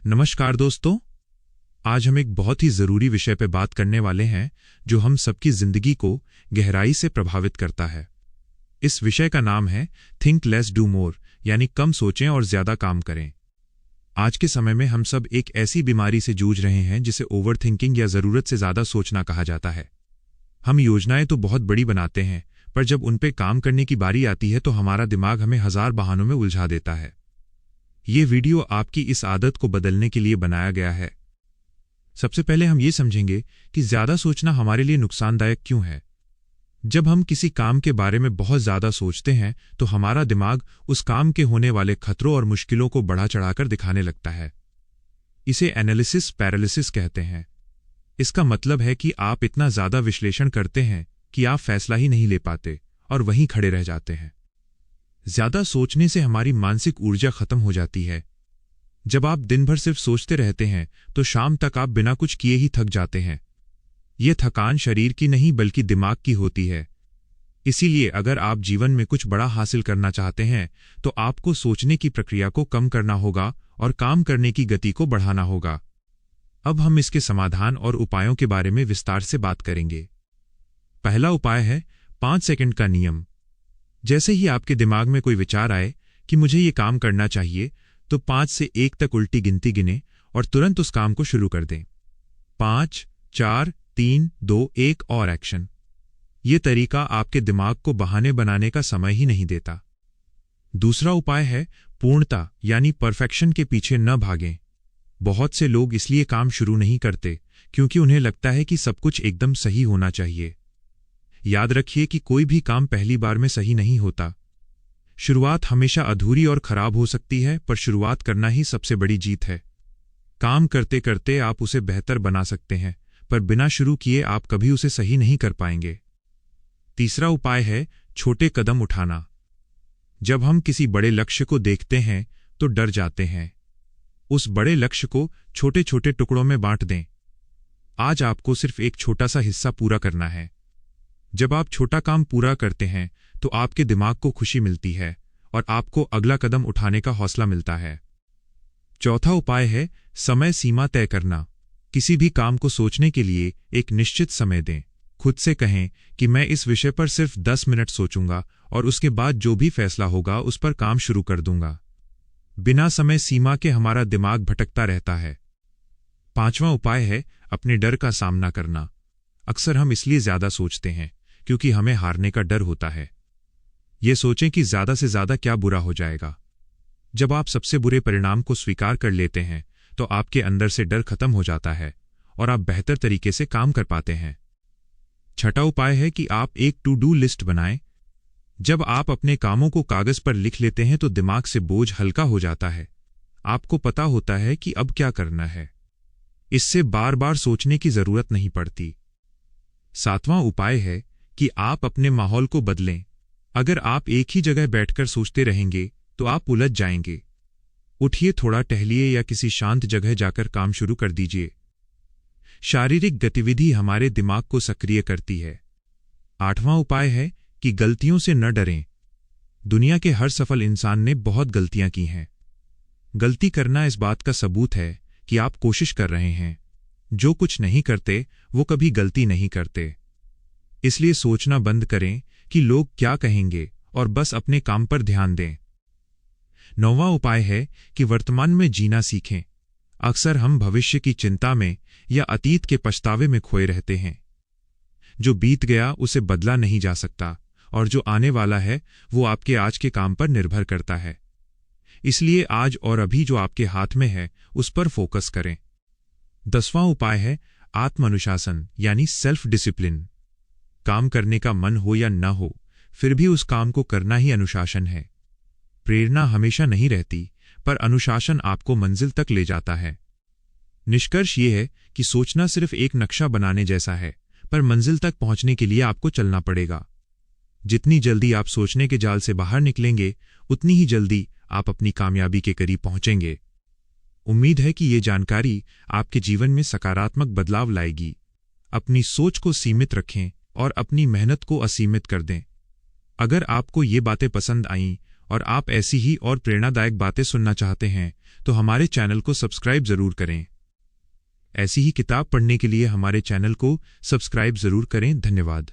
नमस्कार दोस्तों। आज हम एक बहुत ही जरूरी विषय पर बात करने वाले हैं जो हम सबकी जिंदगी को गहराई से प्रभावित करता है। इस विषय का नाम है थिंक लेस डू मोर, यानी कम सोचें और ज्यादा काम करें। आज के समय में हम सब एक ऐसी बीमारी से जूझ रहे हैं जिसे ओवर थिंकिंग या जरूरत से ज्यादा सोचना कहा जाता है। हम योजनाएं तो बहुत बड़ी बनाते हैं, पर जब उन पे काम करने की बारी आती है तो हमारा दिमाग हमें हजार बहानों में उलझा देता है। ये वीडियो आपकी इस आदत को बदलने के लिए बनाया गया है। सबसे पहले हम ये समझेंगे कि ज्यादा सोचना हमारे लिए नुकसानदायक क्यों है। जब हम किसी काम के बारे में बहुत ज्यादा सोचते हैं तो हमारा दिमाग उस काम के होने वाले खतरों और मुश्किलों को बढ़ा चढ़ाकर दिखाने लगता है। इसे एनालिसिस पैरालिसिस कहते हैं। इसका मतलब है कि आप इतना ज्यादा विश्लेषण करते हैं कि आप फैसला ही नहीं ले पाते और वहीं खड़े रह जाते हैं। ज्यादा सोचने से हमारी मानसिक ऊर्जा खत्म हो जाती है। जब आप दिन भर सिर्फ सोचते रहते हैं तो शाम तक आप बिना कुछ किए ही थक जाते हैं। यह थकान शरीर की नहीं बल्कि दिमाग की होती है। इसीलिए अगर आप जीवन में कुछ बड़ा हासिल करना चाहते हैं तो आपको सोचने की प्रक्रिया को कम करना होगा और काम करने की गति को बढ़ाना होगा। अब हम इसके समाधान और उपायों के बारे में विस्तार से बात करेंगे। पहला उपाय है 5 सेकंड का नियम। जैसे ही आपके दिमाग में कोई विचार आए कि मुझे ये काम करना चाहिए, तो 5 से 1 तक उल्टी गिनती गिने और तुरंत उस काम को शुरू कर दें। 5, 4, 3, 2, 1 और एक्शन। ये तरीका आपके दिमाग को बहाने बनाने का समय ही नहीं देता। दूसरा उपाय है पूर्णता, यानी परफेक्शन के पीछे न भागें। बहुत से लोग इसलिए काम शुरू नहीं करते क्योंकि उन्हें लगता है कि सब कुछ एकदम सही होना चाहिए। याद रखिए कि कोई भी काम पहली बार में सही नहीं होता। शुरुआत हमेशा अधूरी और खराब हो सकती है, पर शुरुआत करना ही सबसे बड़ी जीत है। काम करते करते आप उसे बेहतर बना सकते हैं, पर बिना शुरू किए आप कभी उसे सही नहीं कर पाएंगे। तीसरा उपाय है छोटे कदम उठाना। जब हम किसी बड़े लक्ष्य को देखते हैं तो डर जाते हैं। उस बड़े लक्ष्य को छोटे छोटे टुकड़ों में बांट दें। आज आपको सिर्फ एक छोटा सा हिस्सा पूरा करना है। जब आप छोटा काम पूरा करते हैं तो आपके दिमाग को खुशी मिलती है और आपको अगला कदम उठाने का हौसला मिलता है। चौथा उपाय है समय सीमा तय करना। किसी भी काम को सोचने के लिए एक निश्चित समय दें। खुद से कहें कि मैं इस विषय पर सिर्फ 10 मिनट सोचूंगा और उसके बाद जो भी फैसला होगा उस पर काम शुरू कर दूंगा। बिना समय सीमा के हमारा दिमाग भटकता रहता है। पांचवा उपाय है अपने डर का सामना करना। अक्सर हम इसलिए ज्यादा सोचते हैं क्योंकि हमें हारने का डर होता है। ये सोचें कि ज्यादा से ज्यादा क्या बुरा हो जाएगा। जब आप सबसे बुरे परिणाम को स्वीकार कर लेते हैं तो आपके अंदर से डर खत्म हो जाता है और आप बेहतर तरीके से काम कर पाते हैं। छठा उपाय है कि आप एक टू डू लिस्ट बनाएं। जब आप अपने कामों को कागज पर लिख लेते हैं तो दिमाग से बोझ हल्का हो जाता है। आपको पता होता है कि अब क्या करना है। इससे बार बार सोचने की जरूरत नहीं पड़ती। सातवां उपाय है कि आप अपने माहौल को बदलें। अगर आप एक ही जगह बैठकर सोचते रहेंगे तो आप उलझ जाएंगे। उठिए, थोड़ा टहलिए या किसी शांत जगह जाकर काम शुरू कर दीजिए। शारीरिक गतिविधि हमारे दिमाग को सक्रिय करती है। आठवां उपाय है कि गलतियों से न डरें। दुनिया के हर सफल इंसान ने बहुत गलतियां की हैं। गलती करना इस बात का सबूत है कि आप कोशिश कर रहे हैं। जो कुछ नहीं करते वो कभी गलती नहीं करते। इसलिए सोचना बंद करें कि लोग क्या कहेंगे और बस अपने काम पर ध्यान दें। नौवां उपाय है कि वर्तमान में जीना सीखें। अक्सर हम भविष्य की चिंता में या अतीत के पछतावे में खोए रहते हैं। जो बीत गया उसे बदला नहीं जा सकता और जो आने वाला है वो आपके आज के काम पर निर्भर करता है। इसलिए आज और अभी जो आपके हाथ में है उस पर फोकस करें। 10वां उपाय है आत्म अनुशासन, यानी सेल्फ डिसिप्लिन। काम करने का मन हो या न हो, फिर भी उस काम को करना ही अनुशासन है। प्रेरणा हमेशा नहीं रहती, पर अनुशासन आपको मंजिल तक ले जाता है। निष्कर्ष ये है कि सोचना सिर्फ एक नक्शा बनाने जैसा है, पर मंजिल तक पहुंचने के लिए आपको चलना पड़ेगा। जितनी जल्दी आप सोचने के जाल से बाहर निकलेंगे, उतनी ही जल्दी आप अपनी कामयाबी के करीब पहुंचेंगे। उम्मीद है कि ये जानकारी आपके जीवन में सकारात्मक बदलाव लाएगी। अपनी सोच को सीमित रखें और अपनी मेहनत को असीमित कर दें। अगर आपको ये बातें पसंद आईं और आप ऐसी ही और प्रेरणादायक बातें सुनना चाहते हैं तो हमारे चैनल को सब्सक्राइब जरूर करें। ऐसी ही किताब पढ़ने के लिए हमारे चैनल को सब्सक्राइब जरूर करें। धन्यवाद।